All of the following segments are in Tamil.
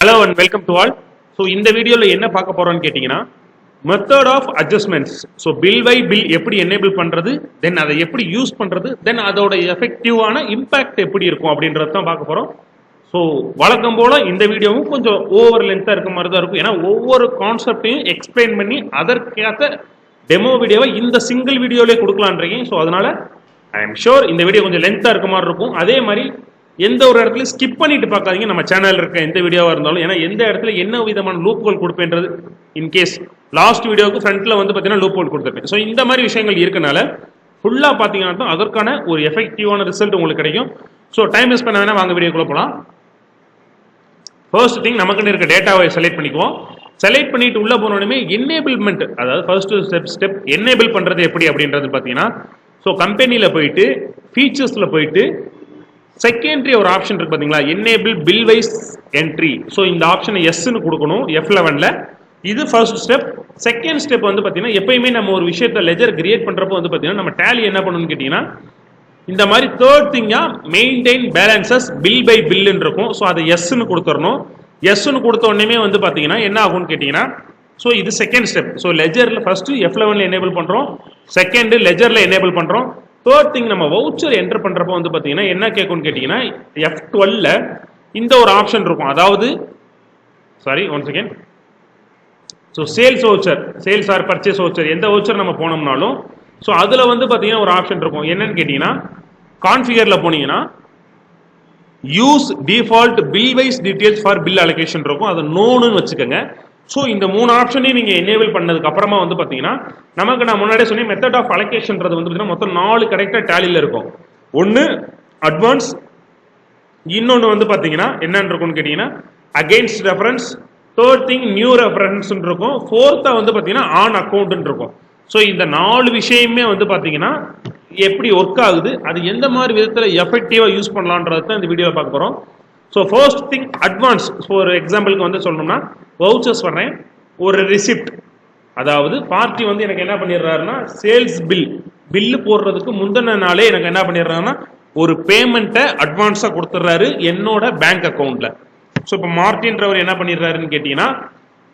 Hello and welcome to all. So இந்த வீடியோல என்ன பார்க்க போறோம்னு கேட்டிங்கன்னா method of adjustments. So bill by bill எப்படி எனேபிள் பண்றது, தென் அதை எப்படி யூஸ் பண்றது, தென் அதோட எஃபெக்டிவான இம்பாக்ட் எப்படி இருக்கும் அப்படின்றது தான் பார்க்க போறோம். ஸோ வழக்கம் போல இந்த வீடியோவும் கொஞ்சம் ஓவர் லென்த்தாக இருக்க மாதிரி தான் இருக்கும். ஏன்னா ஒவ்வொரு கான்செப்டையும் எக்ஸ்பிளைன் பண்ணி அதற்கேற்ற டெமோ வீடியோவை இந்த சிங்கிள் வீடியோவிலே கொடுக்கலான்றீங்க. ஸோ அதனால ஐ எம் ஷோர் இந்த வீடியோ கொஞ்சம் லென்த்தாக இருக்க மாதிரி இருக்கும். அதே மாதிரி எந்த ஒரு இடத்துல ஸ்கிப் பண்ணிட்டு பார்க்காதீங்க நம்ம சேனல் இருக்க எந்த வீடியோவாக இருந்தாலும். ஏன்னா எந்த இடத்துல என்ன விதமான லூப் ஹோல் கொடுப்பேன்றது இன்கேஸ் லாஸ்ட் வீடியோவுக்கு ஃப்ரண்ட்ல வந்து பார்த்தீங்கன்னா லூப் ஹோல் கொடுத்துருப்பேன். ஸோ இந்த மாதிரி விஷயங்கள் இருக்கனால ஃபுல்லாக பார்த்தீங்கன்னா அதற்கான ஒரு எஃபெக்டிவான ரிசல்ட் உங்களுக்கு கிடைக்கும். ஸோ டைம் வேஸ்ட் பண்ண வேணா வாங்க வீடியோக்குள்ள போகலாம். ஃபர்ஸ்ட் திங் நமக்குன்னு இருக்க டேட்டாவை செலக்ட் பண்ணிக்குவோம். செலக்ட் பண்ணிட்டு உள்ள போனோடனே எனேபிள்மெண்ட், அதாவது ஃபர்ஸ்ட் ஸ்டெப் எனேபிள் பண்றது எப்படி அப்படின்றது பார்த்தீங்கன்னா ஸோ கம்பெனியில் போயிட்டு ஃபீச்சர்ஸில் போயிட்டு செகண்டரி ஒரு ஆப்ஷன் இருக்கு பாத்தீங்களா, enable bill wise entry. So இந்த ஆப்ஷனை எஸ்ன்னு கொடுக்கணும் F11ல. இது ஃபர்ஸ்ட் ஸ்டெப். செகண்ட் ஸ்டெப் வந்து பார்த்தீங்கன்னா எப்பயுமே நம்ம ஒரு விஷயத்தை லெஜர் கிரியேட் பண்றப்போ வந்து பார்த்தீங்கன்னா நம்ம டேலி என்ன பண்ணணும்னு கேட்டீங்கன்னா இந்த மாதிரி தேர்ட் திங்கா மெயின்டைன் பேலன்சஸ் பில் பை பில்லுன்னு இருக்கும். ஸோ அதை எஸ்ன்னு கொடுத்துடணும். எஸ்ன்னு கொடுத்த உடனே வந்து பார்த்தீங்கன்னா என்ன ஆகும்னு கேட்டீங்கன்னா ஸோ இது செகண்ட் ஸ்டெப். ஸோ லெஜர்ல ஃபர்ஸ்ட் F11ல எனேபிள் பண்றோம், செகண்ட் லெஜர்ல எனேபிள் பண்றோம். தேர்ட் திங் நம்ம வவுச்சர் என்டர் பண்றப்போ வந்து பாத்தீங்கன்னா என்ன கேட்கும்னு கேட்டீங்கன்னா F12ல இந்த ஒரு ஆப்ஷன் இருக்கும். அதாவது sorry one second. So sales voucher, sales or purchase voucher, எந்த வவுச்சர் நம்ம போனோம்னாலும் ஸோ அதுல வந்து பாத்தீங்கன்னா ஒரு ஆப்ஷன் இருக்கும். என்னன்னு கேட்டீங்கன்னா கான்ஃபிகர்ல போனீங்கன்னா use default bill wise details for bill allocation இருக்கும். அதை நோன்னு வச்சுக்கோங்க. ஸோ இந்த மூணு ஆப்ஷனையும் நீங்க எனேபிள் பண்ணதுக்கு அப்புறமா வந்து பாத்தீங்கன்னா நமக்கு நான் முன்னாடியே சொன்னேன் மெத்தட் ஆஃப் அலோகேஷன்றது வந்து பாத்தீங்கன்னா மொத்தம் 4 கரெக்டா டேலில இருக்கும். ஒன்னு அட்வான்ஸ், இன்னொன்னு வந்து பாத்தீங்கன்னா என்னன்னு இருக்கும்னு கேட்டீங்கன்னா against reference, third thing new reference இருக்கும், ஃபோர்த்தா வந்து பாத்தீங்கன்னா ஆன் அக்கௌண்ட் இருக்கும். ஸோ இந்த 4 விஷயமே வந்து பாத்தீங்கன்னா எப்படி ஒர்க் ஆகுது, அது எந்த மாதிரி விதத்துல எஃபெக்டிவா யூஸ் பண்ணலான்றது தான் இந்த வீடியோவை பார்க்க போறோம். So first thing advance. ஒரு எக்ஸாம்பிளுக்கு வந்து சொல்லணும்னா வவுச்சர்ஸ் வர்றேன், ஒரு ரிசிப்ட், அதாவது பார்ட்டி வந்து எனக்கு என்ன பண்ணிடுறாருன்னா சேல்ஸ் பில்லு போடுறதுக்கு முந்தின நாளே எனக்கு என்ன பண்ணிடுறாருன்னா ஒரு பேமெண்ட்டை அட்வான்ஸா கொடுத்துட்றாரு என்னோட பேங்க் அக்கௌண்ட்ல. ஸோ இப்போ மார்டின்றவர் என்ன பண்ணிடுறாருன்னு கேட்டீங்கன்னா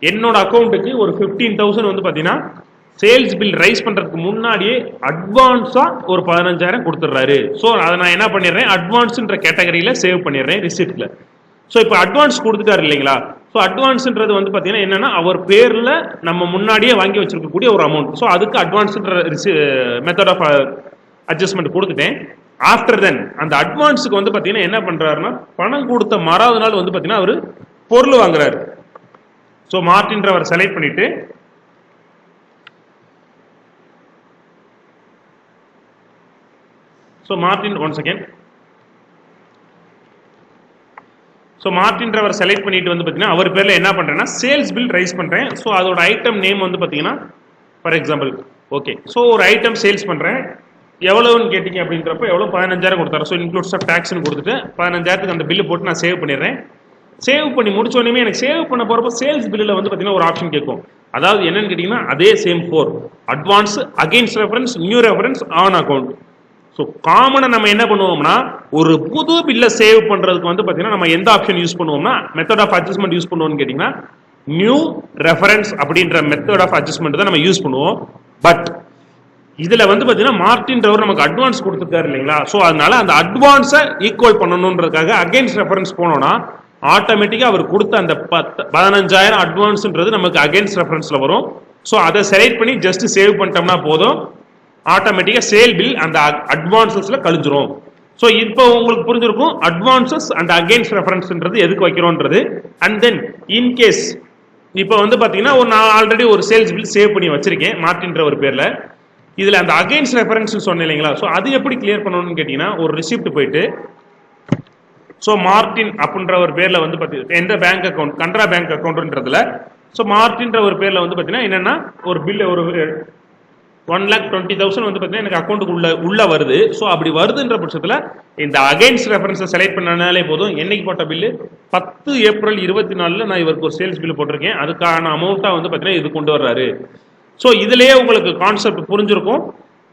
என்னோட அக்கௌண்ட்டுக்கு ஒரு 15,000 வந்து பாத்தீங்கன்னா சேல்ஸ் பில் ரைஸ் பண்றதுக்கு முன்னாடியே அட்வான்ஸா ஒரு 15,000 கொடுத்துட்றாரு. ஸோ அதை நான் என்ன பண்ணிடுறேன் அட்வான்ஸ்ன்ற கேட்டகரியில சேவ் பண்ணிடுறேன் ரிசிப்ட்ல. ஸோ இப்போ அட்வான்ஸ் கொடுத்துட்டாரு இல்லைங்களா. ஸோ அட்வான்ஸ்ன்றது வந்து பார்த்தீங்கன்னா என்னன்னா அவர் பேர்ல நம்ம முன்னாடியே வாங்கி வச்சிருக்கக்கூடிய ஒரு அமௌண்ட். ஸோ அதுக்கு அட்வான்ஸ்ன்ற மெத்தட் ஆஃப் அட்ஜஸ்ட்மெண்ட் கொடுத்துட்டேன். ஆஃப்டர் தென் அந்த அட்வான்ஸுக்கு வந்து பார்த்தீங்கன்னா என்ன பண்றாருன்னா பணம் கொடுத்த மறாவது நாள் வந்து பார்த்தீங்கன்னா அவர் பொருள் வாங்குறாரு. ஸோ மார்டின்றவர் செலக்ட் பண்ணிட்டு so Martin one second. So மார்டின்றவர் செலக்ட் பண்ணிட்டு வந்து பார்த்தீங்கன்னா அவர் பேர்ல என்ன பண்றேன்னா சேல்ஸ் பில் ரைஸ் பண்றேன். ஸோ அதோட ஐட்டம் நேம் வந்து பார்த்தீங்கன்னா ஃபார் எக்ஸாம்பிள் ஓகே. ஸோ ஒரு ஐட்டம் சேல்ஸ் பண்றேன், எவ்வளவுன்னு கேட்டீங்க அப்படின்றப்ப எவ்வளோ 15,000 கொடுத்தாரு. ஸோ இன்க்ளூட்ஸ் ஆஃப் டாக்ஸ்னு கொடுத்துட்டு 15,000க்கு அந்த பில்லு போட்டு நான் சேவ் பண்ணிடுறேன். சேவ் பண்ணி முடிச்ச உடனே எனக்கு சேவ் பண்ண போறப்போ சேல்ஸ் பில்லில் வந்து பார்த்தீங்கன்னா ஒரு ஆப்ஷன் கேட்கும். அதாவது என்னன்னு கேட்டீங்கன்னா அதே same 4 advance, against reference, new reference, on account. So காமனாக நம்ம என்ன பண்ணுவோம்னா ஒரு புது பில்லை சேவ் பண்றதுக்கு வந்து பார்த்தீங்கன்னா நம்ம எந்த ஆப்ஷன் யூஸ் பண்ணுவோம்னா மெத்தட் ஆஃப் அட்ஜஸ்ட்மெண்ட் யூஸ் பண்ணுவோம்னு கேட்டீங்கன்னா நியூ ரெஃபரன்ஸ் அப்படின்ற மெத்தட் ஆஃப் அட்ஜஸ்ட்மெண்ட் தான் நம்ம யூஸ் பண்ணுவோம். பட் இதுல வந்து பார்த்தீங்கன்னா மார்டின்றவர் நமக்கு அட்வான்ஸ் கொடுத்துருக்காரு இல்லைங்களா. ஸோ அதனால அந்த அட்வான்ஸை ஈக்குவல் பண்ணணுன்றதுக்காக அகைன்ஸ்ட் ரெஃபரன்ஸ் போனோம்னா ஆட்டோமேட்டிக்கா அவர் கொடுத்த அந்த 15,000 அட்வான்ஸ்ன்றது நமக்கு அகைன்ஸ்ட் ரெஃபரன்ஸ்ல வரும். ஸோ அதை செலக்ட் பண்ணி ஜஸ்ட் சேவ் பண்ணிட்டோம்னா போதும், ஆட்டோமேட்டிக்கா சேல் பில் அந்த அட்வான்சஸ்ல கழிஞ்சிரும். ஸோ இப்போ உங்களுக்கு புரிஞ்சிருக்கும் அட்வான்சஸ் அண்ட் அகைன்ஸ்ட் ரெஃபரன்ஸ்ன்றது எதுக்கு வைக்கிறோன்றது. அண்ட் தென் இன்கேஸ் இப்போ வந்து பாத்தீங்கன்னா நான் ஆல்ரெடி ஒரு சேல்ஸ் பில் சேவ் பண்ணி வச்சிருக்கேன் மார்டின்ற ஒரு பேர்ல. இதுல அந்த அகைன்ஸ்ட் ரெஃபரன்ஸ் சொன்னேன் இல்லைங்களா. ஸோ அது எப்படி கிளியர் பண்ணணும்னு கேட்டீங்கன்னா ஒரு ரிசிப்ட் போயிட்டு ஸோ மார்டின் அப்படின்ற ஒரு பேர்ல வந்து பாத்தீங்கன்னா எந்த பேங்க் அக்கௌண்ட் கனரா பேங்க் அக்கௌண்ட்ன்றதுல ஸோ மார்டின்ற ஒரு பேர்ல வந்து பாத்தீங்கன்னா என்னன்னா ஒரு பில் ஒரு 1,20,000 வந்து பார்த்தீங்கன்னா எனக்கு அக்கௌண்ட்டுக்கு உள்ள வருது. ஸோ அப்படி வருதுன்ற பட்சத்தில் இந்த அகைன்ஸ்ட் ரெஃபரன்ஸை செலக்ட் பண்ணனாலே போதும். என்னைக்கு போட்ட பில்லு 10 ஏப்ரல் 24 நான் இவருக்கு ஒரு சேல்ஸ் பில் போட்டிருக்கேன், அதுக்கான அமௌண்ட்டா வந்து பார்த்தீங்கன்னா இது கொண்டு வர்றாரு. ஸோ இதுலயே உங்களுக்கு கான்செப்ட் புரிஞ்சிருக்கும்.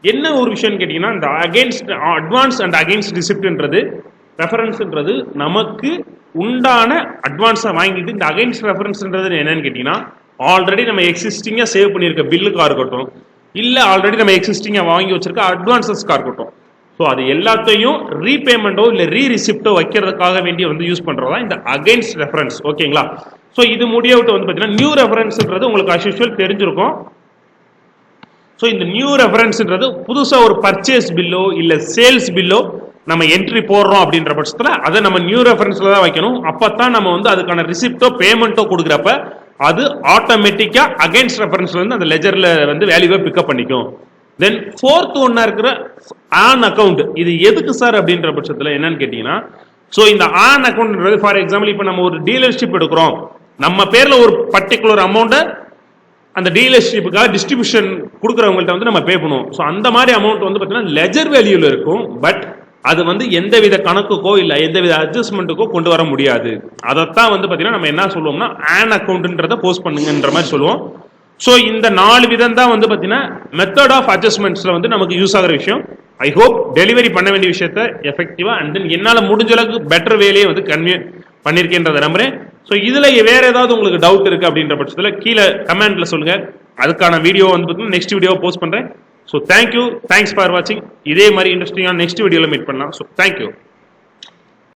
என்ன ஒரு விஷயம் கேட்டீங்கன்னா இந்த அகைன்ஸ்ட் அட்வான்ஸ் அண்ட் அகைன்ஸ்ட் ரிசிப்ட்ன்றது ரெஃபரன்ஸ்ன்றது நமக்கு உண்டான அட்வான்ஸை வாங்கிட்டு இந்த அகைன்ஸ்ட் ரெஃபரன்ஸ்ன்றது என்னன்னு கேட்டீங்கன்னா ஆல்ரெடி நம்ம எக்ஸிஸ்டிங்காக சேவ் பண்ணியிருக்க பில்லுக்காக இருக்கட்டும், இல்லை ஆல்ரெடி நம்ம எக்ஸிஸ்டிங்காக வாங்கி வச்சிருக்க அட்வான்சஸ்க்காக இருக்கட்டும். ஸோ அது எல்லாத்தையும் ரீபேமெண்ட்டோ இல்லை ரீரிசிப்டோ வைக்கிறதுக்காக வேண்டிய வந்து யூஸ் பண்ணுறதா இந்த அகைன்ஸ்ட் ரெஃபரன்ஸ். ஓகேங்களா? ஸோ இது முடியவிட்டு வந்து பார்த்தீங்கன்னா நியூ ரெஃபரன்ஸ்ன்றது உங்களுக்கு அஸ்யூஷுவல் தெரிஞ்சிருக்கும். ஸோ இந்த நியூ ரெஃபரன்ஸ்ன்றது புதுசாக ஒரு பர்ச்சேஸ் பில்லோ இல்லை சேல்ஸ் பில்லோ நம்ம என்ட்ரி போடுறோம் அப்படின்ற பட்சத்தில் அதை நம்ம நியூ ரெஃபரன்ஸில் தான் வைக்கணும். அப்போ தான் நம்ம வந்து அதுக்கான ரிசிப்டோ பேமெண்ட்டோ கொடுக்குறப்ப அது ஆட்டோமேட்டிக்காக அகைன்ஸ்ட் ரெஃபரன்ஸ்ல இருந்து அந்த லெஜரில் வந்து வேல்யூவை பிக்கப் பண்ணிக்கும். தென் ஃபோர்த் ஒன்னா இருக்கிற ஆன் அக்கௌண்ட், இது எதுக்கு சார் அப்படின்ற பட்சத்தில் என்னன்னு கேட்டீங்கன்னா, ஸோ இந்த ஆன் அக்கௌண்ட்ன்றது ஃபார் எக்ஸாம்பிள் இப்போ நம்ம ஒரு டீலர்ஷிப் எடுக்கிறோம், நம்ம பேர்ல ஒரு பர்டிகுலர் அமௌண்ட்டை அந்த டீலர்ஷிப்புக்காக டிஸ்ட்ரிபியூஷன் கொடுக்குறவங்கள்ட்ட வந்து நம்ம பே பண்ணுவோம். ஸோ அந்த மாதிரி அமௌண்ட் வந்து பார்த்தீங்கன்னா லெஜர் வேல்யூல இருக்கும். பட் அது வந்து எந்தவித கணக்குக்கோ இல்லை எந்தவித அட்ஜஸ்ட்மெண்ட்டுக்கோ கொண்டு வர முடியாது. அதைத்தான் வந்து பார்த்தீங்கன்னா நம்ம என்ன சொல்லுவோம்னா ஆன் அக்கௌண்ட்ன்றதை போஸ்ட் பண்ணுங்கன்ற மாதிரி சொல்லுவோம். ஸோ இந்த 4 விதம் தான் வந்து பார்த்தீங்கன்னா மெத்தட் ஆஃப் அட்ஜஸ்ட்மெண்ட்ஸில் வந்து நமக்கு யூஸ் ஆகிற விஷயம். ஐ ஹோப் டெலிவரி பண்ண வேண்டிய விஷயத்த எஃபெக்டிவாக அண்ட் தென் என்னால் முடிஞ்ச அளவுக்கு பெட்டர் வேலையே வந்து கன்வே பண்ணியிருக்கேன்றதை நம்புறேன். ஸோ இதில் வேற ஏதாவது உங்களுக்கு டவுட் இருக்குது அப்படின்ற பட்சத்தில் கீழே கமெண்ட்ல சொல்லுங்கள். அதுக்கான வீடியோ வந்து பார்த்தீங்கன்னா நெக்ஸ்ட் வீடியோ போஸ்ட் பண்ணுறேன். ஸோ தேங்க்யூ, தேங்க்ஸ் ஃபார் வாட்சிங். இதே மாதிரி இன்ட்ரெஸ்டிங்கான நெக்ஸ்ட் வீடியோவில் மீட் பண்ணலாம். So thank you.